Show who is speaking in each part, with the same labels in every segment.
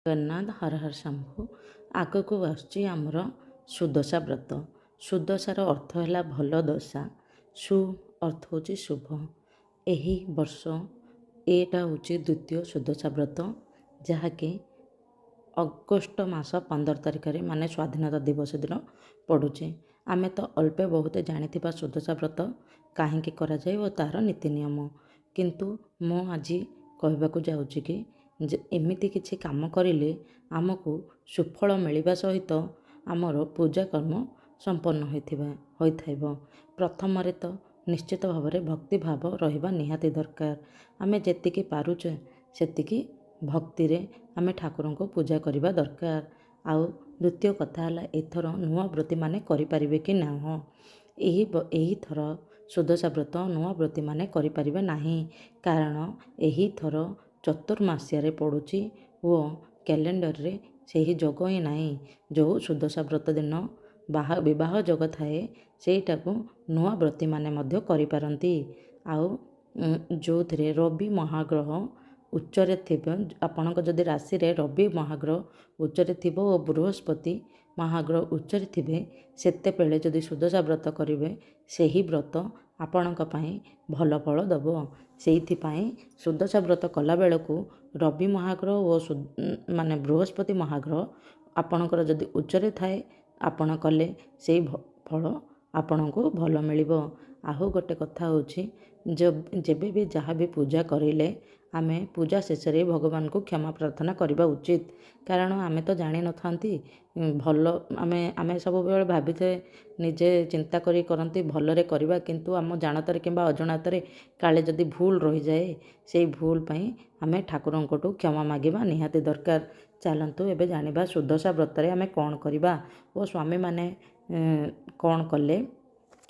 Speaker 1: ଜଗନ୍ନାଥ ହର ହର ଶମ୍ଭୁ। ଆଗକୁ ଆସୁଛି ଆମର ସୁଦଶା ବ୍ରତ। ସୁଦଶାର ଅର୍ଥ ହେଲା ଭଲ ଦଶା। ସୁ ଅର୍ଥ ହେଉଛି ଶୁଭ। ଏହି ବର୍ଷ ଏଇଟା ହେଉଛି ଦ୍ୱିତୀୟ ସୁଦଶା ବ୍ରତ, ଯାହାକି ଅଗଷ୍ଟ ମାସ 15 ତାରିଖରେ ମାନେ ସ୍ୱାଧୀନତା ଦିବସ ଦିନ ପଡ଼ୁଛି। ଆମେ ତ ଅଳ୍ପେ ବହୁତ ଜାଣିଥିବା ସୁଦଶା ବ୍ରତ କାହିଁକି କରାଯାଏ ଓ ତା'ର ନୀତି ନିୟମ, କିନ୍ତୁ ମୁଁ ଆଜି କହିବାକୁ ଯାଉଛି କି ଏମିତି କିଛି କାମ କରିଲେ ଆମକୁ ସୁଫଳ ମିଳିବା ସହିତ ଆମର ପୂଜା କର୍ମ ସମ୍ପନ୍ନ ହୋଇଥାଇବ। ପ୍ରଥମରେ ତ ନିଶ୍ଚିତ ଭାବରେ ଭକ୍ତିଭାବ ରହିବା ନିହାତି ଦରକାର। ଆମେ ଯେତିକି ପାରୁଛେ ସେତିକି ଭକ୍ତିରେ ଆମେ ଠାକୁରଙ୍କୁ ପୂଜା କରିବା ଦରକାର। ଆଉ ଦ୍ୱିତୀୟ କଥା ହେଲା, ଏଥର ନୂଆ ବ୍ରତୀମାନେ କରିପାରିବେ କି ନାହିଁ। ଏହିଥର ସୁଦଶା ବ୍ରତ ନୂଆ ବ୍ରତୀମାନେ କରିପାରିବେ ନାହିଁ, କାରଣ ଏହିଥର ଚତୁର୍ମାସ୍ୟାରେ ପଡ଼ୁଛି ଓ କ୍ୟାଲେଣ୍ଡରରେ ସେହି ଯୋଗ ହିଁ ନାହିଁ। ଯେଉଁ ସୁଦଶା ବ୍ରତ ଦିନ ବିବାହ ଯୋଗ ଥାଏ ସେଇଟାକୁ ନୂଆ ବ୍ରତୀମାନେ ମଧ୍ୟ କରିପାରନ୍ତି। ଆଉ ଯେଉଁଥିରେ ରବି ମହାଗ୍ରହ ଉଚ୍ଚରେ ଥିବ, ଆପଣଙ୍କ ଯଦି ରାଶିରେ ରବି ମହାଗ୍ରହ ଉଚ୍ଚରେ ଥିବ ଓ ବୃହସ୍ପତି ମହାଗ୍ରହ ଉଚ୍ଚରେ ଥିବେ, ସେତେବେଳେ ଯଦି ସୁଦଶା ବ୍ରତ କରିବେ ସେହି ବ୍ରତ ଆପଣଙ୍କ ପାଇଁ ଭଲ ଫଳ ଦେବ। ସେଇଥିପାଇଁ ସୁଦଶା ବ୍ରତ କଲାବେଳକୁ ରବି ମହାଗ୍ରହ ଓ ବୃହସ୍ପତି ମହାଗ୍ରହ ଆପଣଙ୍କର ଯଦି ଉଚ୍ଚରେ ଥାଏ, ଆପଣ କଲେ ସେଇ ଫଳ ଆପଣଙ୍କୁ ଭଲ ମିଳିବ। ଆଉ ଗୋଟେ କଥା ହେଉଛି, ଯେବେ ବି ଯାହା ବି ପୂଜା କରିଲେ ଆମେ ପୂଜା ଶେଷରେ ଭଗବାନଙ୍କୁ କ୍ଷମା ପ୍ରାର୍ଥନା କରିବା ଉଚିତ। କାରଣ ଆମେ ତ ଜାଣିନଥାନ୍ତି ଆମେ ସବୁବେଳେ ଭାବିଥାଏ, ନିଜେ ଚିନ୍ତା କରନ୍ତି ଭଲରେ କରିବା, କିନ୍ତୁ ଆମ ଜାଣତରେ କିମ୍ବା ଅଜାଣତରେ କାଳେ ଯଦି ଭୁଲ ରହିଯାଏ, ସେଇ ଭୁଲ ପାଇଁ ଆମେ ଠାକୁରଙ୍କଠୁ କ୍ଷମା ମାଗିବା ନିହାତି ଦରକାର। ଚାଲନ୍ତୁ ଏବେ ଜାଣିବା ସୁଦଶା ବ୍ରତରେ ଆମେ କ'ଣ କରିବା ଓ ସ୍ୱାମୀମାନେ କ'ଣ କଲେ,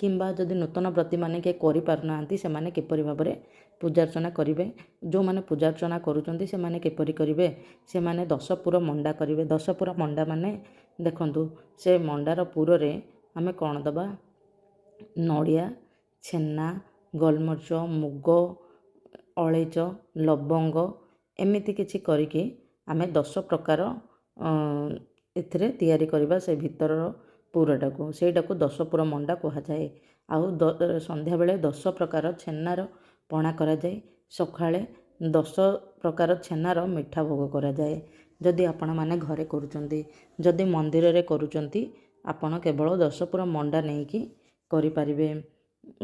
Speaker 1: କିମ୍ବା ଯଦି ନୂତନ ବ୍ରତୀମାନେ କିଏ କରିପାରୁନାହାନ୍ତି ସେମାନେ କିପରି ଭାବରେ ପୂଜାର୍ଚ୍ଚନା କରିବେ। ଯେଉଁମାନେ ପୂଜାର୍ଚ୍ଚନା କରୁଛନ୍ତି ସେମାନେ କିପରି କରିବେ, ସେମାନେ 10 ପୁର ମଣ୍ଡା କରିବେ। 10 ପୁର ମଣ୍ଡା ମାନେ ଦେଖନ୍ତୁ, ସେ ମଣ୍ଡାର ପୁରରେ ଆମେ କ'ଣ ଦେବା, ନଡ଼ିଆ, ଛେନା, ଗୋଲମରିଚ, ମୁଗ, ଅଳେଇଚ, ଲବଙ୍ଗ ଏମିତି କିଛି କରିକି ଆମେ 10 ପ୍ରକାର ଏଥିରେ ତିଆରି କରିବା। ସେ ଭିତରର ପୁରଟାକୁ, ସେଇଟାକୁ 10 ପୁର ମଣ୍ଡା କୁହାଯାଏ। ଆଉ ସନ୍ଧ୍ୟାବେଳେ 10 ପ୍ରକାର ଛେନାର ପଣା କରାଯାଏ। ସକାଳେ 10 ପ୍ରକାର ଛେନାର ମିଠା ଭୋଗ କରାଯାଏ। ଯଦି ଆପଣମାନେ ଘରେ କରୁଛନ୍ତି, ଯଦି ମନ୍ଦିରରେ କରୁଛନ୍ତି, ଆପଣ କେବଳ 10 ପୁର ମଣ୍ଡା ନେଇକି କରିପାରିବେ।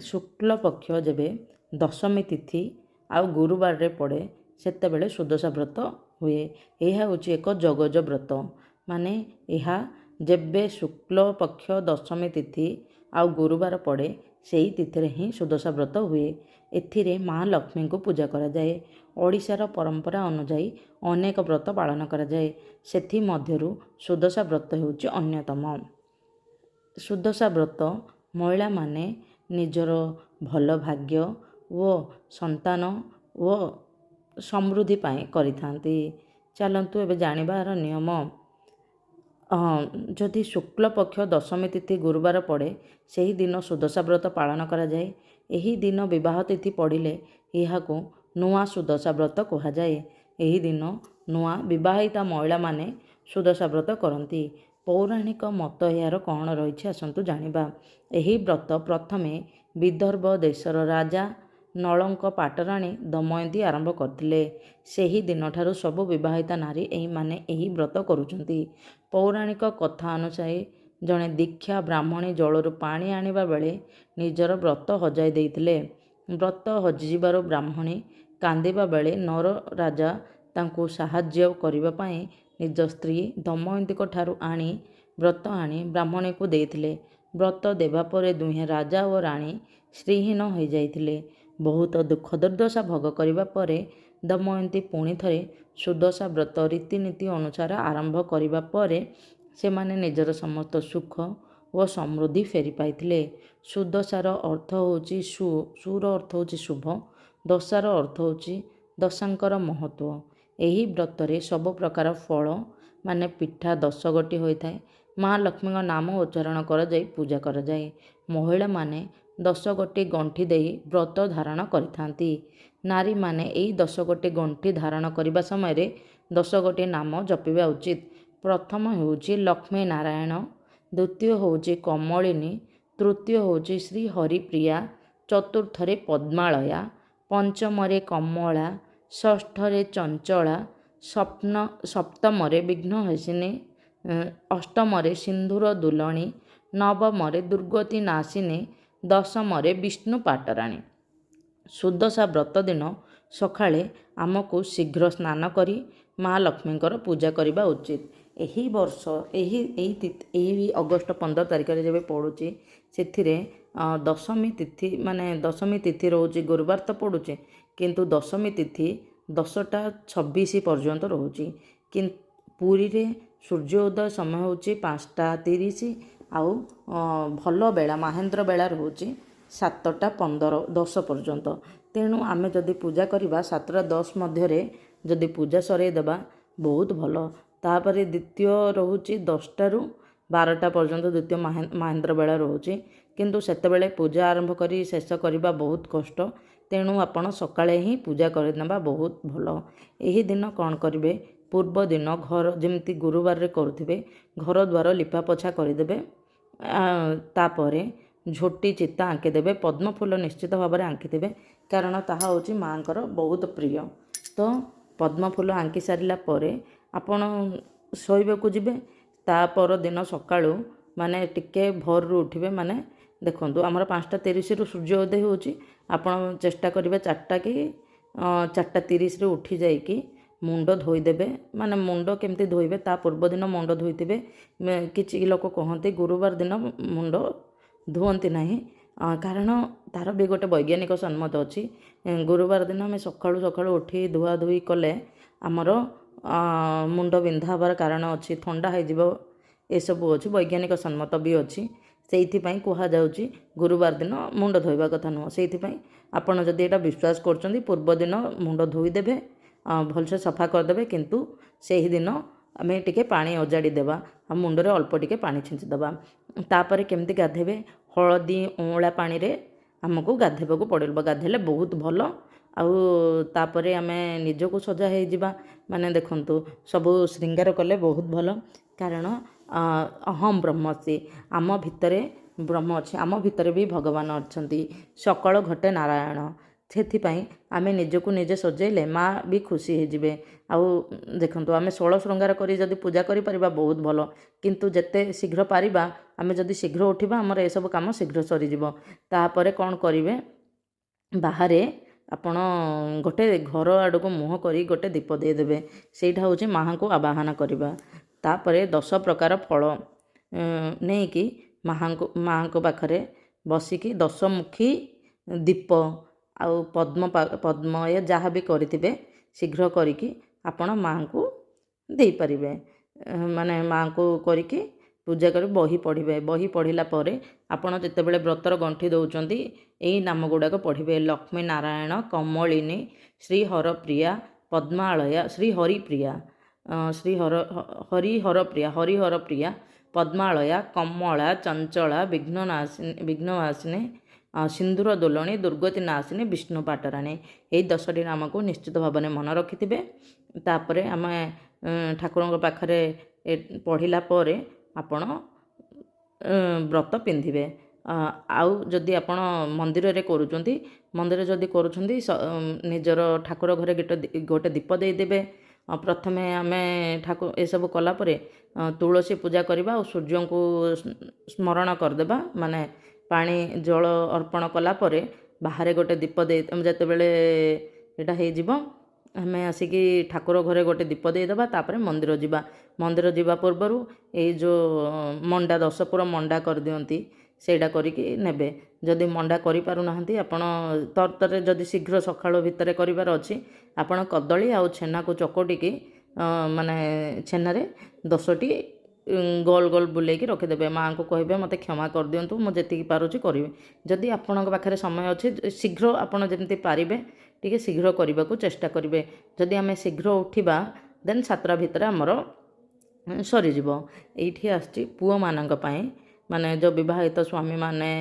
Speaker 1: ଶୁକ୍ଳ ପକ୍ଷ ଯେବେ ଦଶମୀ ତିଥି ଆଉ ଗୁରୁବାରରେ ପଡ଼େ, ସେତେବେଳେ ସୁଦଶା ବ୍ରତ ହୁଏ। ଏହା ହେଉଛି ଏକ ଯଗଜ ବ୍ରତ। ମାନେ ଏହା ଯେବେ ଶୁକ୍ଳ ପକ୍ଷ ଦଶମୀ ତିଥି ଆଉ ଗୁରୁବାର ପଡ଼େ, ସେହି ତିଥିରେ ହିଁ ସୁଦଶା ବ୍ରତ ହୁଏ। ଏଥିରେ ମା ଲକ୍ଷ୍ମୀଙ୍କୁ ପୂଜା କରାଯାଏ। ଓଡ଼ିଶାର ପରମ୍ପରା ଅନୁଯାୟୀ ଅନେକ ବ୍ରତ ପାଳନ କରାଯାଏ, ସେଥିମଧ୍ୟରୁ ସୁଦଶା ବ୍ରତ ହେଉଛି ଅନ୍ୟତମ। ସୁଦଶା ବ୍ରତ ମହିଳାମାନେ ନିଜର ଭଲ ଭାଗ୍ୟ ଓ ସନ୍ତାନ ଓ ସମୃଦ୍ଧି ପାଇଁ କରିଥାନ୍ତି। ଚାଲନ୍ତୁ ଏବେ ଜାଣିବା ଏହାର ନିୟମ। ଯଦି ଶୁକ୍ଳ ପକ୍ଷ ଦଶମୀ ତିଥି ଗୁରୁବାର ପଡ଼େ, ସେହି ଦିନ ସୁଦଶା ବ୍ରତ ପାଳନ କରାଯାଏ। ଏହି ଦିନ ବିବାହ ତିଥି ପଡ଼ିଲେ ଏହାକୁ ନୂଆ ସୁଦଶା ବ୍ରତ କୁହାଯାଏ। ଏହି ଦିନ ନୂଆ ବିବାହିତା ମହିଳାମାନେ ସୁଦଶା ବ୍ରତ କରନ୍ତି। ପୌରାଣିକ ମତ ଏହାର କ'ଣ ରହିଛି ଆସନ୍ତୁ ଜାଣିବା। ଏହି ବ୍ରତ ପ୍ରଥମେ ବିଦର୍ଭ ଦେଶର ରାଜା ନଳଙ୍କ ପାଟରାଣୀ ଦମୟନ୍ତୀ ଆରମ୍ଭ କରିଥିଲେ। ସେହି ଦିନଠାରୁ ସବୁ ବିବାହିତା ନାରୀ ଏହି ବ୍ରତ କରୁଛନ୍ତି। ପୌରାଣିକ କଥା ଅନୁସାରେ ଜଣେ ଦୀକ୍ଷା ବ୍ରାହ୍ମଣୀ ଜଳରୁ ପାଣି ଆଣିବା ବେଳେ ନିଜର ବ୍ରତ ହଜାଇ ଦେଇଥିଲେ। ବ୍ରତ ହଜିଯିବାରୁ ବ୍ରାହ୍ମଣୀ କାନ୍ଦିବା ବେଳେ ନର ରାଜା ତାଙ୍କୁ ସାହାଯ୍ୟ କରିବା ପାଇଁ ନିଜ ସ୍ତ୍ରୀ ଦମୟନ୍ତୀଙ୍କ ଠାରୁ ବ୍ରତ ଆଣି ବ୍ରାହ୍ମଣୀକୁ ଦେଇଥିଲେ। ବ୍ରତ ଦେବା ପରେ ଦୁହେଁ ରାଜା ଓ ରାଣୀ ଶ୍ରୀହୀନ ହୋଇଯାଇଥିଲେ। ବହୁତ ଦୁଃଖ ଦୁର୍ଦ୍ଦଶା ଭୋଗ କରିବା ପରେ ଦମୟନ୍ତୀ ପୁଣି ଥରେ ସୁଦଶା ବ୍ରତ ରୀତିନୀତି ଅନୁସାରେ ଆରମ୍ଭ କରିବା ପରେ ସେମାନେ ନିଜର ସମସ୍ତ ସୁଖ ଓ ସମୃଦ୍ଧି ଫେରି ପାଇଥିଲେ। ସୁଦଶାର ଅର୍ଥ ହେଉଛି ସୁର ଅର୍ଥ ହେଉଛି ଶୁଭ, ଦଶାର ଅର୍ଥ ହେଉଛି ଦଶାଙ୍କର ମହତ୍ତ୍ୱ। ଏହି ବ୍ରତରେ ସବୁ ପ୍ରକାର ଫଳ ମାନେ ପିଠା 10 ଗୋଟି ହୋଇଥାଏ। ମା ଲକ୍ଷ୍ମୀଙ୍କ ନାମ ଉଚ୍ଚାରଣ କରାଯାଇ ପୂଜା କରାଯାଏ। ମହିଳାମାନେ 10 ଗୋଟି ଗଣ୍ଠି ଦେଇ ବ୍ରତ ଧାରଣ କରିଥାନ୍ତି। ନାରୀମାନେ ଏହି 10 ଗୋଟି ଗଣ୍ଠି ଧାରଣ କରିବା ସମୟରେ ଦଶଗୋଟି ନାମ ଜପିବା ଉଚିତ। ପ୍ରଥମ ହେଉଛି ଲକ୍ଷ୍ମୀ ନାରାୟଣ, ଦ୍ୱିତୀୟ ହେଉଛି କମଳିନୀ, ତୃତୀୟ ହେଉଛି ଶ୍ରୀ ହରିପ୍ରିୟା, ଚତୁର୍ଥରେ ପଦ୍ମାଳୟା, ପଞ୍ଚମରେ କମଳା, ଷଷ୍ଠରେ ଚଞ୍ଚଳା, ସପ୍ତମରେ ବିଘ୍ନହାସିନୀ, ଅଷ୍ଟମରେ ସିନ୍ଦୁର ଦୁଲଣୀ, ନବମରେ ଦୁର୍ଗତି ନାଶିନୀ, ଦଶମରେ ବିଷ୍ଣୁ ପାଟରାଣୀ। ସୁଦଶା ବ୍ରତ ଦିନ ସକାଳେ ଆମକୁ ଶୀଘ୍ର ସ୍ନାନ କରି ମା ଲକ୍ଷ୍ମୀଙ୍କର ପୂଜା କରିବା ଉଚିତ। ଏହି ବର୍ଷ ଏହି ଅଗଷ୍ଟ 15 ତାରିଖରେ ଯେବେ ପଡ଼ୁଛି, ସେଥିରେ ଦଶମୀ ତିଥି ଦଶମୀ ତିଥି ରହୁଛି, ଗୁରୁବାର ତ ପଡ଼ୁଛି, କିନ୍ତୁ ଦଶମୀ ତିଥି 10ଟା 26 ପର୍ଯ୍ୟନ୍ତ ରହୁଛି। ପୁରୀରେ ସୂର୍ଯ୍ୟ ଉଦୟ ସମୟ ହେଉଛି 5ଟା 30, ଆଉ ଭଲ ବେଳା ମାହେନ୍ଦ୍ର ବେଳା ରହୁଛି 7ଟା 10 ପର୍ଯ୍ୟନ୍ତ। ତେଣୁ ଆମେ ଯଦି ପୂଜା କରିବା 7ଟା 10 ମଧ୍ୟରେ ଯଦି ପୂଜା ସରେଇ ଦେବା ବହୁତ ଭଲ। ତାପରେ ଦ୍ୱିତୀୟ ରହୁଛି 10ଟାରୁ 12ଟା ପର୍ଯ୍ୟନ୍ତ ଦ୍ୱିତୀୟ ମାହେନ୍ଦ୍ର ବେଳା ରହୁଛି, କିନ୍ତୁ ସେତେବେଳେ ପୂଜା ଆରମ୍ଭ କରି ଶେଷ କରିବା ବହୁତ କଷ୍ଟ। ତେଣୁ ଆପଣ ସକାଳେ ହିଁ ପୂଜା କରିନେବା ବହୁତ ଭଲ। ଏହି ଦିନ କ'ଣ କରିବେ, ପୂର୍ବ ଦିନ ଘର ଯେମିତି ଗୁରୁବାରରେ କରୁଥିବେ ଘର ଦ୍ୱାର ଲିପାପୋଛା କରିଦେବେ। ତାପରେ ଝୋଟି ଚିତା ଆଙ୍କିଦେବେ, ପଦ୍ମ ଫୁଲ ନିଶ୍ଚିତ ଭାବରେ ଆଙ୍କିଦେବେ, କାରଣ ତାହା ହେଉଛି ମାଆଙ୍କର ବହୁତ ପ୍ରିୟ। ତ ପଦ୍ମ ଫୁଲ ଆଙ୍କି ସାରିଲା ପରେ ଆପଣ ଶୋଇବାକୁ ଯିବେ। ତା ପରଦିନ ସକାଳୁ ଟିକେ ଭୋରରୁ ଉଠିବେ। ଦେଖନ୍ତୁ ଆମର 5ଟା 30ରୁ ସୂର୍ଯ୍ୟ ଉଦୟ ହେଉଛି, ଆପଣ ଚେଷ୍ଟା କରିବେ 4ଟା କି 4:30ରେ ଉଠି ଯାଇକି ମୁଣ୍ଡ ଧୋଇଦେବେ। ମୁଣ୍ଡ କେମିତି ଧୋଇବେ, ତା ପୂର୍ବଦିନ ମୁଣ୍ଡ ଧୋଇଥିବେ। କିଛି ଲୋକ କହନ୍ତି ଗୁରୁବାର ଦିନ ମୁଣ୍ଡ ଧୁଅନ୍ତି ନାହିଁ, କାରଣ ତା'ର ବି ଗୋଟେ ବୈଜ୍ଞାନିକ ସମ୍ମତ ଅଛି। ଗୁରୁବାର ଦିନ ଆମେ ସକାଳୁ ସକାଳୁ ଉଠି ଧୁଆଧୁଇ କଲେ ଆମର ମୁଣ୍ଡ ବିନ୍ଧା ହେବାର କାରଣ ଅଛି, ଥଣ୍ଡା ହେଇଯିବ, ଏସବୁ ଅଛି, ବୈଜ୍ଞାନିକ ସମ୍ମତ ବି ଅଛି। ସେଇଥିପାଇଁ କୁହାଯାଉଛି ଗୁରୁବାର ଦିନ ମୁଣ୍ଡ ଧୋଇବା କଥା ନୁହଁ। ସେଇଥିପାଇଁ ଆପଣ ଯଦି ଏଇଟା ବିଶ୍ୱାସ କରୁଛନ୍ତି, ପୂର୍ବଦିନ ମୁଣ୍ଡ ଧୋଇଦେବେ, ଭଲସେ ସଫା କରିଦେବେ, କିନ୍ତୁ ସେହିଦିନ ଆମେ ଟିକେ ପାଣି ଅଜାଡ଼ି ଦେବା, ଆଉ ମୁଣ୍ଡରେ ଅଳ୍ପ ଟିକେ ପାଣି ଛିଞ୍ଚି ଦେବା। ତାପରେ କେମିତି ଗାଧେଇବେ, ହଳଦୀ ଅଁଳା ପାଣିରେ ଆମକୁ ଗାଧେଇବାକୁ ପଡ଼ିବ। ଗାଧେଇଲେ ବହୁତ ଭଲ। ଆଉ ତାପରେ ଆମେ ନିଜକୁ ସଜା ହେଇଯିବା। ଦେଖନ୍ତୁ ସବୁ ଶୃଙ୍ଗାର କଲେ ବହୁତ ଭଲ, କାରଣ ଅହମ୍ ବ୍ରହ୍ମସ୍ମି, ଆମ ଭିତରେ ବ୍ରହ୍ମ ଅଛି, ଆମ ଭିତରେ ବି ଭଗବାନ ଅଛନ୍ତି। ସକଳ ଘଟେ ନାରାୟଣ। ସେଥିପାଇଁ ଆମେ ନିଜକୁ ନିଜେ ସଜେଇଲେ ମା ବି ଖୁସି ହେଇଯିବେ। ଆଉ ଦେଖନ୍ତୁ ଆମେ 16 ଶୃଙ୍ଗାର କରି ଯଦି ପୂଜା କରିପାରିବା ବହୁତ ଭଲ, କିନ୍ତୁ ଯେତେ ଶୀଘ୍ର ପାରିବା ଆମେ ଯଦି ଶୀଘ୍ର ଉଠିବା ଆମର ଏସବୁ କାମ ଶୀଘ୍ର ସରିଯିବ। ତାପରେ କ'ଣ କରିବେ, ବାହାରେ ଆପଣ ଗୋଟେ ଘର ଆଡ଼କୁ ମୁହଁ କରି ଗୋଟେ ଦୀପ ଦେଇଦେବେ। ସେଇଟା ହେଉଛି ମାଆଙ୍କୁ ଆବାହନ କରିବା। ତାପରେ 10 ପ୍ରକାର ଫଳ ନେଇକି ମାଆଙ୍କ ପାଖରେ ବସିକି 10 ମୁଖୀ ଦୀପ ଆଉ ପଦ୍ମ ଯାହା ବି କରିଥିବେ ଶୀଘ୍ର କରିକି ଆପଣ ମାଆଙ୍କୁ ଦେଇପାରିବେ। ମାଆଙ୍କୁ କରିକି ପୂଜା କରି ବହି ପଢ଼ିବେ। ବହି ପଢ଼ିଲା ପରେ ଆପଣ ଯେତେବେଳେ ବ୍ରତର ଗଣ୍ଠି ଦେଉଛନ୍ତି ଏଇ ନାମ ଗୁଡ଼ାକ ପଢ଼ିବେ, ଲକ୍ଷ୍ମୀ ନାରାୟଣ, କମଳିନୀ, ଶ୍ରୀ ହରପ୍ରିୟା, ପଦ୍ମାଳୟା, ଶ୍ରୀ ହରିପ୍ରିୟା, ହରିହରପ୍ରିୟା, ପଦ୍ମାଳୟା, କମଳା, ଚଞ୍ଚଳା, ବିଘ୍ନହାସିନୀ, ସିନ୍ଦୁର ଦୋଲଣୀ, ଦୁର୍ଗତି ନାଶିନୀ, ବିଷ୍ଣୁ ପାଟରାଣୀ। ଏହି 10ଟି ନାମକୁ ନିଶ୍ଚିତ ଭାବରେ ମନେ ରଖିଥିବେ। ତାପରେ ଆମେ ଠାକୁରଙ୍କ ପାଖରେ ପଢ଼ିଲା ପରେ ଆପଣ ବ୍ରତ ପିନ୍ଧିବେ। ଆଉ ଯଦି ଆପଣ ମନ୍ଦିରରେ କରୁଛନ୍ତି, ନିଜର ଠାକୁର ଘରେ ଗୋଟେ ଦୀପ ଦେଇଦେବେ। ପ୍ରଥମେ ଆମେ ଏସବୁ କଲା ପରେ ତୁଳସୀ ପୂଜା କରିବା ଆଉ ସୂର୍ଯ୍ୟଙ୍କୁ ସ୍ମରଣ କରିଦେବା। ପାଣି ଜଳ ଅର୍ପଣ କଲା ପରେ ବାହାରେ ଗୋଟେ ଦୀପ ଯେତେବେଳେ ଏଇଟା ହେଇଯିବ ଆମେ ଆସିକି ଠାକୁର ଘରେ ଗୋଟେ ଦୀପ ଦେଇଦେବା। ତାପରେ ମନ୍ଦିର ଯିବା। ମନ୍ଦିର ଯିବା ପୂର୍ବରୁ ଏଇ ଯେଉଁ ମଣ୍ଡା 10 ପୁର ମଣ୍ଡା କରିଦିଅନ୍ତି, ସେଇଟା କରିକି ନେବେ। ଯଦି ମଣ୍ଡା କରିପାରୁନାହାନ୍ତି, ଆପଣ ତରତରେ ଯଦି ଶୀଘ୍ର ସକାଳ ଭିତରେ କରିବାର ଅଛି, ଆପଣ କଦଳୀ ଆଉ ଛେନାକୁ ଚକଟିକି ଛେନାରେ 10ଟି ଗୋଲ ଗୋଲ ବୁଲେଇକି ରଖିଦେବେ। ମାଆଙ୍କୁ କହିବେ ମୋତେ କ୍ଷମା କରିଦିଅନ୍ତୁ, ମୁଁ ଯେତିକି ପାରୁଛି କରିବି। ଯଦି ଆପଣଙ୍କ ପାଖରେ ସମୟ ଅଛି, ଶୀଘ୍ର ଆପଣ ଯେମିତି ପାରିବେ ଟିକେ ଶୀଘ୍ର କରିବାକୁ ଚେଷ୍ଟା କରିବେ। ଯଦି ଆମେ ଶୀଘ୍ର ଉଠିବା ଦେନ୍ 7ଟା ଭିତରେ ଆମର ସରିଯିବ। ଏଇଠି ଆସିଛି ପୁଅମାନଙ୍କ ପାଇଁ, ଯେଉଁ ବିବାହିତ ସ୍ୱାମୀମାନେ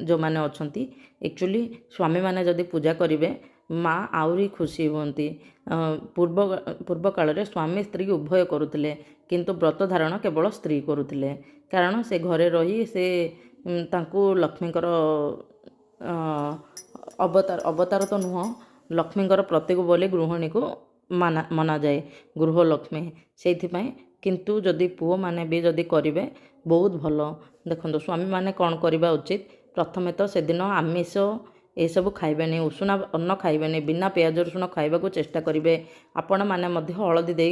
Speaker 1: ଯେଉଁମାନେ ଅଛନ୍ତି, ଆକ୍ଚୁଆଲି ସ୍ୱାମୀମାନେ ଯଦି ପୂଜା କରିବେ ମାଆ ଆହୁରି ଖୁସି ହୁଅନ୍ତି। ପୂର୍ବ କାଳରେ ସ୍ୱାମୀ ସ୍ତ୍ରୀ ଉଭୟ କରୁଥିଲେ, କିନ୍ତୁ ବ୍ରତ ଧାରଣ କେବଳ ସ୍ତ୍ରୀ କରୁଥିଲେ। କାରଣ ସେ ଘରେ ରହି ସେ ତାଙ୍କୁ ଲକ୍ଷ୍ମୀଙ୍କର ଅବତାର ତ ନୁହଁ, ଲକ୍ଷ୍ମୀଙ୍କର ପ୍ରତୀକ ବୋଲି ଗୃହିଣୀକୁ ମନାଯାଏ, ଗୃହଲକ୍ଷ୍ମୀ। ସେଇଥିପାଇଁ କିନ୍ତୁ ଯଦି ପୁଅମାନେ ବି ଯଦି କରିବେ ବହୁତ ଭଲ। ଦେଖନ୍ତୁ ସ୍ୱାମୀମାନେ କ'ଣ କରିବା ଉଚିତ, ପ୍ରଥମେ ତ ସେଦିନ ଆମିଷ ଏସବୁ ଖାଇବେନି, ଉଷୁନା ଅନ୍ନ ଖାଇବେନି, ବିନା ପିଆଜ ରସୁଣ ଖାଇବାକୁ ଚେଷ୍ଟା କରିବେ। ଆପଣମାନେ ମଧ୍ୟ ହଳଦୀ ଦେଇ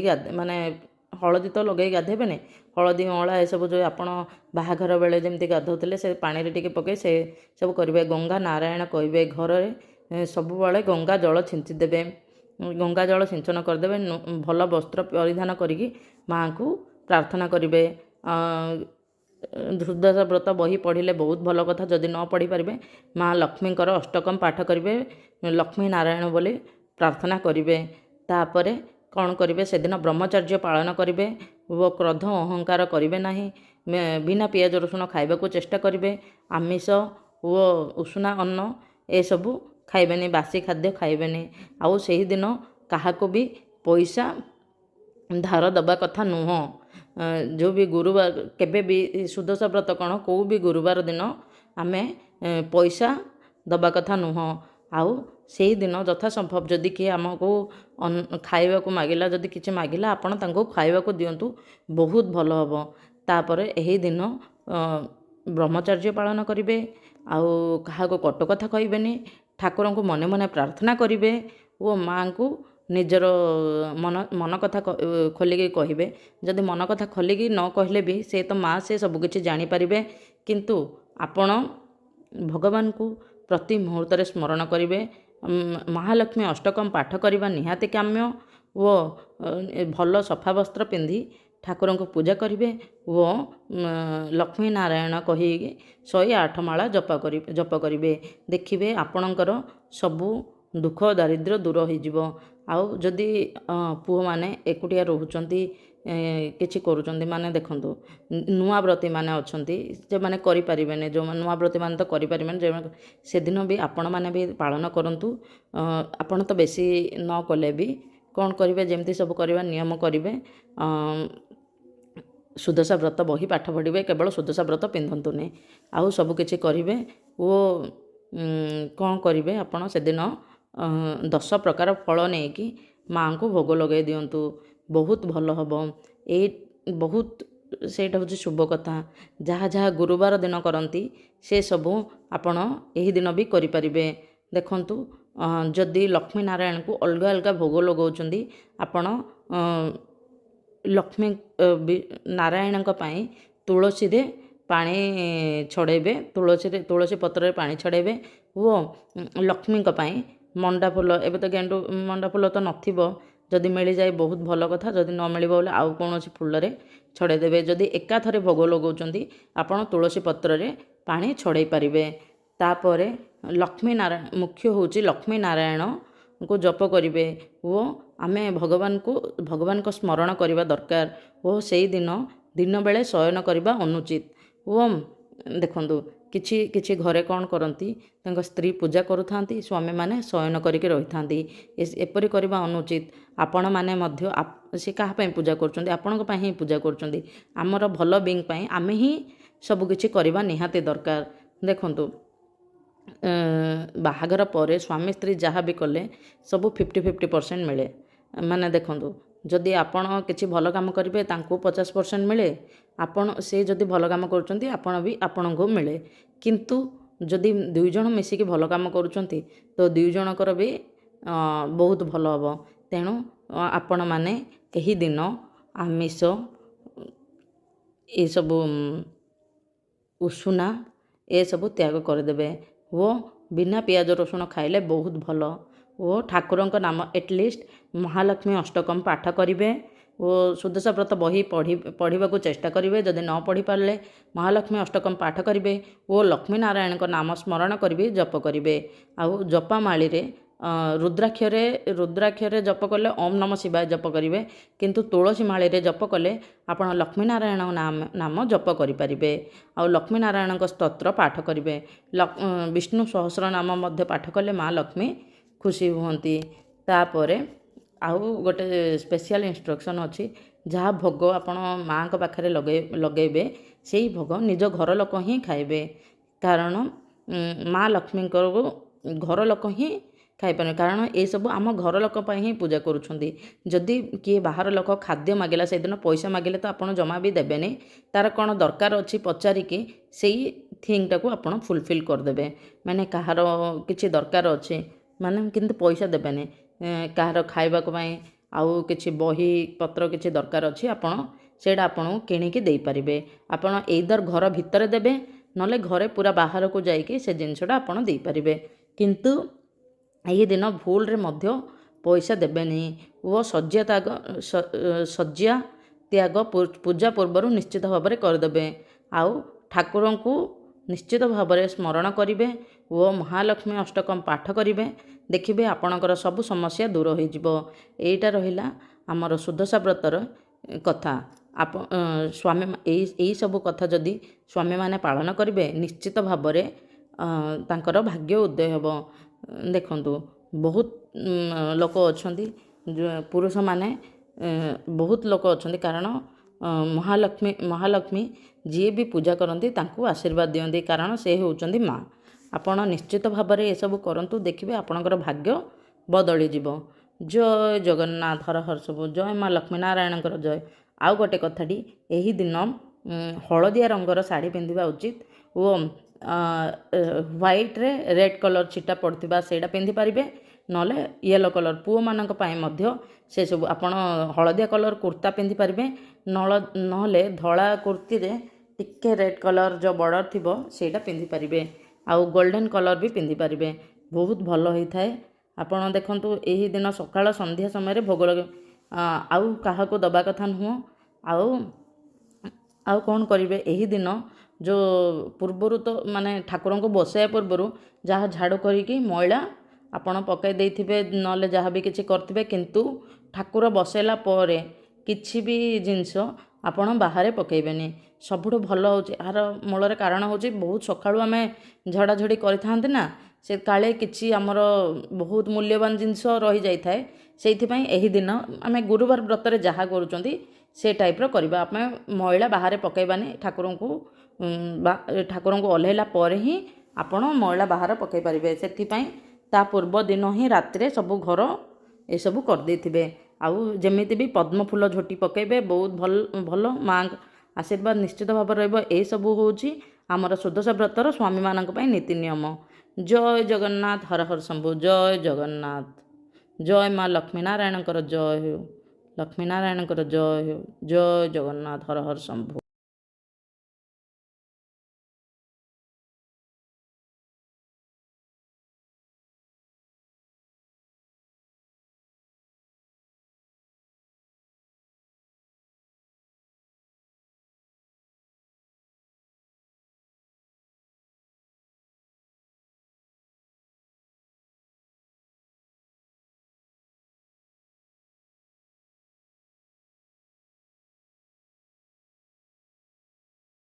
Speaker 1: ହଳଦୀ ତ ଲଗେଇ ଗାଧେଇବେନି, ହଳଦୀ ଅଁଳା ଏସବୁ ଯେଉଁ ଆପଣ ବାହାଘର ବେଳେ ଯେମିତି ଗାଧୋଉଥିଲେ ସେ ପାଣିରେ ଟିକେ ପକାଇ ସେ ସବୁ କରିବେ। ଗଙ୍ଗା ନାରାୟଣ କହିବେ, ଘରରେ ସବୁବେଳେ ଗଙ୍ଗା ଜଳ ଛିଞ୍ଚି ଦେବେ, ଗଙ୍ଗା ଜଳ ସିଞ୍ଚନ କରିଦେବେ। ଭଲ ବସ୍ତ୍ର ପରିଧାନ କରିକି ମାଆଙ୍କୁ ପ୍ରାର୍ଥନା କରିବେ। ସୁଦଶା ବ୍ରତ ବହି ପଢ଼ିଲେ ବହୁତ ଭଲ କଥା। ଯଦି ନ ପଢ଼ିପାରିବେ ମା ଲକ୍ଷ୍ମୀଙ୍କର ଅଷ୍ଟକମ ପାଠ କରିବେ, ଲକ୍ଷ୍ମୀ ନାରାୟଣ ବୋଲି ପ୍ରାର୍ଥନା କରିବେ। ତାପରେ କ'ଣ କରିବେ, ସେଦିନ ବ୍ରହ୍ମଚର୍ଯ୍ୟ ପାଳନ କରିବେ ଓ କ୍ରୋଧ ଅହଙ୍କାର କରିବେ ନାହିଁ। ବିନା ପିଆଜ ରସୁଣ ଖାଇବାକୁ ଚେଷ୍ଟା କରିବେ। ଆମିଷ ଓ ଉଷୁନା ଅନ୍ନ ଏସବୁ ଖାଇବେନି, ବାସି ଖାଦ୍ୟ ଖାଇବେନି। ଆଉ ସେହିଦିନ କାହାକୁ ବି ପଇସା ଧାର ଦେବା କଥା ନୁହଁ। ଯେଉଁ ବି ଗୁରୁବାର, କେବେ ବି ସୁଦଶା ବ୍ରତ କ'ଣ କେଉଁ ବି ଗୁରୁବାର ଦିନ ଆମେ ପଇସା ଦେବା କଥା ନୁହଁ। ଆଉ ସେହିଦିନ ଯଥା ସମ୍ଭବ ଯଦି କିଏ ଆମକୁ ଖାଇବାକୁ ମାଗିଲା, ଯଦି କିଛି ମାଗିଲା, ଆପଣ ତାଙ୍କୁ ଖାଇବାକୁ ଦିଅନ୍ତୁ, ବହୁତ ଭଲ ହେବ। ତାପରେ ଏହି ଦିନ ବ୍ରହ୍ମଚର୍ଯ୍ୟ ପାଳନ କରିବେ। ଆଉ କାହାକୁ କଟୁ କଥା କହିବେନି। ଠାକୁରଙ୍କୁ ମନେ ମନେ ପ୍ରାର୍ଥନା କରିବେ ଓ ମାଆଙ୍କୁ ନିଜର ମନ କଥା ଖୋଲିକି କହିବେ। ଯଦି ମନ କଥା ଖୋଲିକି ନ କହିଲେ ବି ସେ ତ ମା, ସେ ସବୁକିଛି ଜାଣିପାରିବେ। କିନ୍ତୁ ଆପଣ ଭଗବାନଙ୍କୁ ପ୍ରତି ମୁହୂର୍ତ୍ତରେ ସ୍ମରଣ କରିବେ। ମହାଲକ୍ଷ୍ମୀ ଅଷ୍ଟକମ ପାଠ କରିବା ନିହାତି କାମ୍ୟ ଓ ଭଲ ସଫା ବସ୍ତ୍ର ପିନ୍ଧି ଠାକୁରଙ୍କୁ ପୂଜା କରିବେ ଓ ଲକ୍ଷ୍ମୀ ନାରାୟଣ କହିକି 108 ମାଳା ଜପ କରିବେ। ଦେଖିବେ ଆପଣଙ୍କର ସବୁ ଦୁଃଖ ଦାରିଦ୍ର୍ୟ ଦୂର ହୋଇଯିବ। ଆଉ ଯଦି ପୁଅମାନେ ଏକୁଟିଆ ରହୁଛନ୍ତି, କିଛି କରୁଛନ୍ତି, ମାନେ ଦେଖନ୍ତୁ ନୂଆବ୍ରତୀମାନେ ଅଛନ୍ତି ଯେଉଁମାନେ କରିପାରିବେନି, ଯେଉଁମାନେ ନୂଆବ୍ରତୀମାନେ ତ କରିପାରିବେନି, ଯେଉଁମାନେ ସେଦିନ ବି ଆପଣମାନେ ବି ପାଳନ କରନ୍ତୁ। ଆପଣ ତ ବେଶୀ ନ କଲେ ବି କ'ଣ କରିବେ, ଯେମିତି ସବୁ କରିବା ନିୟମ କରିବେ। ସୁଦଶା ବ୍ରତ ବହି ପାଠ ପଢ଼ିବେ, କେବଳ ସୁଦଶା ବ୍ରତ ପିନ୍ଧନ୍ତୁନି, ଆଉ ସବୁକିଛି କରିବେ। ଓ କ'ଣ କରିବେ, ଆପଣ ସେଦିନ 10 ପ୍ରକାର ଫଳ ନେଇକି ମାଆଙ୍କୁ ଭୋଗ ଲଗାଇ ଦିଅନ୍ତୁ, ବହୁତ ଭଲ ହେବ। ସେଇଟା ହେଉଛି ଶୁଭ କଥା। ଯାହା ଯାହା ଗୁରୁବାର ଦିନ କରନ୍ତି ସେସବୁ ଆପଣ ଏହି ଦିନ ବି କରିପାରିବେ। ଦେଖନ୍ତୁ ଯଦି ଲକ୍ଷ୍ମୀ ନାରାୟଣଙ୍କୁ ଅଲଗା ଅଲଗା ଭୋଗ ଲଗାଉଛନ୍ତି, ଆପଣ ଲକ୍ଷ୍ମୀ ନାରାୟଣଙ୍କ ପାଇଁ ତୁଳସୀରେ ପାଣି ଛଡ଼ାଇବେ, ତୁଳସୀ ପତ୍ରରେ ପାଣି ଛଡ଼ାଇବେ ଓ ଲକ୍ଷ୍ମୀଙ୍କ ପାଇଁ ମଣ୍ଡା ଫୁଲ, ଏବେ ତ ମଣ୍ଡା ଫୁଲ ତ ନଥିବ, ଯଦି ମିଳିଯାଏ ବହୁତ ଭଲ କଥା, ଯଦି ନ ମିଳିବ ବୋଲେ ଆଉ କୌଣସି ଫୁଲରେ ଛଡ଼ାଇ ଦେବେ। ଯଦି ଏକାଥରେ ଭୋଗ ଲଗାଉଛନ୍ତି ଆପଣ ତୁଳସୀ ପତ୍ରରେ ପାଣି ଛଡ଼ାଇ ପାରିବେ। ତାପରେ ମୁଖ୍ୟ ହେଉଛି ଲକ୍ଷ୍ମୀ ନାରାୟଣଙ୍କୁ ଜପ କରିବେ ଓ ଆମେ ଭଗବାନଙ୍କ ସ୍ମରଣ କରିବା ଦରକାର ଓ ସେଇଦିନ ଦିନବେଳେ ଶୟନ କରିବା ଅନୁଚିତ। ଓ ଦେଖନ୍ତୁ କିଛି ଘରେ କ'ଣ କରନ୍ତି, ତାଙ୍କ ସ୍ତ୍ରୀ ପୂଜା କରୁଥାନ୍ତି, ସ୍ୱାମୀମାନେ ଶୟନ କରିକି ରହିଥାନ୍ତି। ଏପରି କରିବା ଅନୁଚିତ। ଆପଣମାନେ ମଧ୍ୟ ସେ କାହା ପାଇଁ ପୂଜା କରୁଛନ୍ତି, ଆପଣଙ୍କ ପାଇଁ ହିଁ ପୂଜା କରୁଛନ୍ତି। ଆମର ଭଲ ବିଙ୍ଗ ପାଇଁ ଆମେ ହିଁ ସବୁକିଛି କରିବା ନିହାତି ଦରକାର। ଦେଖନ୍ତୁ ବାହାଘର ପରେ ସ୍ୱାମୀ ସ୍ତ୍ରୀ ଯାହା ବି କଲେ ସବୁ 50% ମିଳେ। ମାନେ ଦେଖନ୍ତୁ ଯଦି ଆପଣ କିଛି ଭଲ କାମ କରିବେ ତାଙ୍କୁ 50% ମିଳେ, ସେ ଯଦି ଭଲ କାମ କରୁଛନ୍ତି ଆପଣଙ୍କୁ ମିଳେ। କିନ୍ତୁ ଯଦି 2 ଜଣ ମିଶିକି ଭଲ କାମ କରୁଛନ୍ତି ତ 2 ଜଣଙ୍କର ବି ବହୁତ ଭଲ ହେବ। ତେଣୁ ଆପଣମାନେ ଏହି ଦିନ ଆମିଷ ଏସବୁ ଉଷୁନା ଏସବୁ ତ୍ୟାଗ କରିଦେବେ ଓ ବିନା ପିଆଜ ରସୁଣ ଖାଇଲେ ବହୁତ ଭଲ। ଓ ଠାକୁରଙ୍କ ନାମ ଏଟଲିଷ୍ଟ ମହାଲକ୍ଷ୍ମୀ ଅଷ୍ଟକମ ପାଠ କରିବେ ଓ ସୁଦଶା ବ୍ରତ ବହି ପଢ଼ିବାକୁ ଚେଷ୍ଟା କରିବେ। ଯଦି ନ ପଢ଼ିପାରିଲେ ମହାଲକ୍ଷ୍ମୀ ଅଷ୍ଟକମ ପାଠ କରିବେ ଓ ଲକ୍ଷ୍ମୀ ନାରାୟଣଙ୍କ ନାମ ସ୍ମରଣ କରିବେ, ଜପ କରିବେ। ଆଉ ଜପାମାଳିରେ ରୁଦ୍ରାକ୍ଷରେ ଜପ କଲେ ଓମ୍ ନମ ଶିବାୟ ଜପ କରିବେ, କିନ୍ତୁ ତୁଳସୀ ମାଳିରେ ଜପ କଲେ ଆପଣ ଲକ୍ଷ୍ମୀ ନାରାୟଣଙ୍କ ନାମ ଜପ କରିପାରିବେ। ଆଉ ଲକ୍ଷ୍ମୀ ନାରାୟଣଙ୍କ ସ୍ତୋତ୍ର ପାଠ କରିବେ। ବିଷ୍ଣୁ ସହସ୍ର ନାମ ମଧ୍ୟ ପାଠ କଲେ ମା ଲକ୍ଷ୍ମୀ ଖୁସି ହୁଅନ୍ତି। ତାପରେ ଆଉ ଗୋଟେ ସ୍ପେଶିଆଲ୍ ଇନଷ୍ଟ୍ରକ୍ସନ୍ ଅଛି, ଯାହା ଭୋଗ ଆପଣ ମାଆଙ୍କ ପାଖରେ ଲଗେଇବେ ସେଇ ଭୋଗ ନିଜ ଘର ଲୋକ ହିଁ ଖାଇବେ। କାରଣ ମା ଲକ୍ଷ୍ମୀଙ୍କୁ ଘର ଲୋକ ହିଁ ଖାଇପାରିବେ, କାରଣ ଏସବୁ ଆମ ଘର ଲୋକ ପାଇଁ ହିଁ ପୂଜା କରୁଛନ୍ତି। ଯଦି କିଏ ବାହାର ଲୋକ ଖାଦ୍ୟ ମାଗିଲା, ସେଦିନ ପଇସା ମାଗିଲେ ତ ଆପଣ ଜମା ବି ଦେବେନି। ତା'ର କ'ଣ ଦରକାର ଅଛି ପଚାରିକି ସେଇ ଥିଙ୍ଗଟାକୁ ଆପଣ ଫୁଲଫିଲ୍ କରିଦେବେ। ମାନେ କାହାର କିଛି ଦରକାର ଅଛି ମାନେ କିନ୍ତୁ ପଇସା ଦେବେନି। କାହାର ଖାଇବାକୁ ପାଇଁ ଆଉ କିଛି ବହି ପତ୍ର କିଛି ଦରକାର ଅଛି, ଆପଣ ସେଇଟା ଆପଣଙ୍କୁ କିଣିକି ଦେଇପାରିବେ। ଆପଣ ଏଇଦର ଘର ଭିତରେ ଦେବେ, ନହେଲେ ଘରେ ପୁରା ବାହାରକୁ ଯାଇକି ସେ ଜିନିଷଟା ଆପଣ ଦେଇପାରିବେ। କିନ୍ତୁ ଏହି ଦିନ ଭୁଲରେ ମଧ୍ୟ ପଇସା ଦେବେନି ଓ ଶଯ୍ୟା ତ୍ୟାଗ ପୂଜା ପୂର୍ବରୁ ନିଶ୍ଚିତ ଭାବରେ କରିଦେବେ। ଆଉ ଠାକୁରଙ୍କୁ ନିଶ୍ଚିତ ଭାବରେ ସ୍ମରଣ କରିବେ ଓ ମହାଲକ୍ଷ୍ମୀ ଅଷ୍ଟକମ୍ ପାଠ କରିବେ। ଦେଖିବେ ଆପଣଙ୍କର ସବୁ ସମସ୍ୟା ଦୂର ହୋଇଯିବ। ଏଇଟା ରହିଲା ଆମର ସୁଦଶା ବ୍ରତର କଥା। ସ୍ୱାମୀ ଏଇ ସବୁ କଥା ଯଦି ସ୍ୱାମୀମାନେ ପାଳନ କରିବେ, ନିଶ୍ଚିତ ଭାବରେ ତାଙ୍କର ଭାଗ୍ୟ ଉଦୟ ହେବ। ଦେଖନ୍ତୁ, ବହୁତ ଲୋକ ଅଛନ୍ତି, ପୁରୁଷମାନେ ବହୁତ ଲୋକ ଅଛନ୍ତି, କାରଣ ମହାଲକ୍ଷ୍ମୀ ଯିଏ ବି ପୂଜା କରନ୍ତି ତାଙ୍କୁ ଆଶୀର୍ବାଦ ଦିଅନ୍ତି, କାରଣ ସେ ହେଉଛନ୍ତି ମା'। ଆପଣ ନିଶ୍ଚିତ ଭାବରେ ଏସବୁ କରନ୍ତୁ, ଦେଖିବେ ଆପଣଙ୍କର ଭାଗ୍ୟ ବଦଳିଯିବ। ଜୟ ଜଗନ୍ନାଥ, ହର ହର ଶମ୍ଭୁ, ଜୟ ମା ଲକ୍ଷ୍ମୀ ନାରାୟଣଙ୍କର ଜୟ। ଆଉ ଗୋଟେ କଥାଟି, ଏହି ଦିନ ହଳଦିଆ ରଙ୍ଗର ଶାଢ଼ୀ ପିନ୍ଧିବା ଉଚିତ ଓ ହ୍ୱାଇଟ୍ରେ ରେଡ଼୍ କଲର୍ ଛିଟା ପଡ଼ିଥିବା ସେଇଟା ପିନ୍ଧିପାରିବେ, ନହେଲେ ୟେଲୋ କଲର୍। ପୁଅମାନଙ୍କ ପାଇଁ ମଧ୍ୟ ସେସବୁ ଆପଣ ହଳଦିଆ କଲର୍ କୁର୍ତ୍ତା ପିନ୍ଧିପାରିବେ, ନହେଲେ ଧଳା କୁର୍ତ୍ତୀରେ ଟିକେ ରେଡ଼୍ କଲର୍ ଯେଉଁ ବର୍ଡ଼ର ଥିବ ସେଇଟା ପିନ୍ଧିପାରିବେ। ଆଉ ଗୋଲ୍ଡେନ୍ କଲର୍ ବି ପିନ୍ଧିପାରିବେ, ବହୁତ ଭଲ ହୋଇଥାଏ। ଆପଣ ଦେଖନ୍ତୁ, ଏହି ଦିନ ସକାଳ ସନ୍ଧ୍ୟା ସମୟରେ ଭୋଗ ଆଉ କାହାକୁ ଦେବା କଥା ନୁହଁ। ଆଉ କ'ଣ କରିବେ, ଏହି ଦିନ ଯେଉଁ ପୂର୍ବରୁ ତ ମାନେ ଠାକୁରଙ୍କୁ ବସାଇବା ପୂର୍ବରୁ ଯାହା ଝାଡ଼ୁ କରିକି ମଇଳା ଆପଣ ପକାଇ ଦେଇଥିବେ, ନହେଲେ ଯାହା ବି କିଛି କରିଥିବେ, କିନ୍ତୁ ଠାକୁର ବସାଇଲା ପରେ କିଛି ବି ଜିନିଷ ଆପଣ ବାହାରେ ପକାଇବେନି। ସବୁଠୁ ଭଲ ହେଉଛି, ଏହାର ମୂଳରେ କାରଣ ହେଉଛି, ବହୁତ ସକାଳୁ ଆମେ ଝଡ଼ାଝଡ଼ି କରିଥାନ୍ତି ନା, ସେ କାଳେ କିଛି ଆମର ବହୁତ ମୂଲ୍ୟବାନ ଜିନିଷ ରହିଯାଇଥାଏ। ସେଇଥିପାଇଁ ଏହି ଦିନ ଆମେ ଗୁରୁବାର ବ୍ରତରେ ଯାହା କରୁଛନ୍ତି ସେ ଟାଇପ୍ର କରିବା। ଆମେ ମଇଳା ବାହାରେ ପକାଇବାନି। ଠାକୁରଙ୍କୁ ଓହ୍ଲାଇଲା ପରେ ହିଁ ଆପଣ ମଇଳା ବାହାର ପକାଇ ପାରିବେ। ସେଥିପାଇଁ ତା ପୂର୍ବ ଦିନ ହିଁ ରାତିରେ ସବୁ ଘର ଏସବୁ କରିଦେଇଥିବେ। ଆଉ ଯେମିତି ବି ପଦ୍ମ ଫୁଲ ଝୋଟି ପକାଇବେ, ବହୁତ ଭଲ ମା'ଙ୍କ ଆଶୀର୍ବାଦ ନିଶ୍ଚିତ ଭାବରେ ରହିବ। ଏସବୁ ହେଉଛି ଆମର ସୁଦଶା ବ୍ରତର ସ୍ୱାମୀମାନଙ୍କ ପାଇଁ ନୀତି ନିୟମ। ଜୟ ଜଗନ୍ନାଥ, ହର ହର ଶମ୍ଭୁ, ଜୟ ଜଗନ୍ନାଥ। ଜୟ ମା ଲକ୍ଷ୍ମୀ ନାରାୟଣଙ୍କର ଜୟ ହେଉ, ଲକ୍ଷ୍ମୀ ନାରାୟଣଙ୍କର ଜୟ ହେଉ। ଜୟ ଜଗନ୍ନାଥ, ହର ହର ଶମ୍ଭୁ।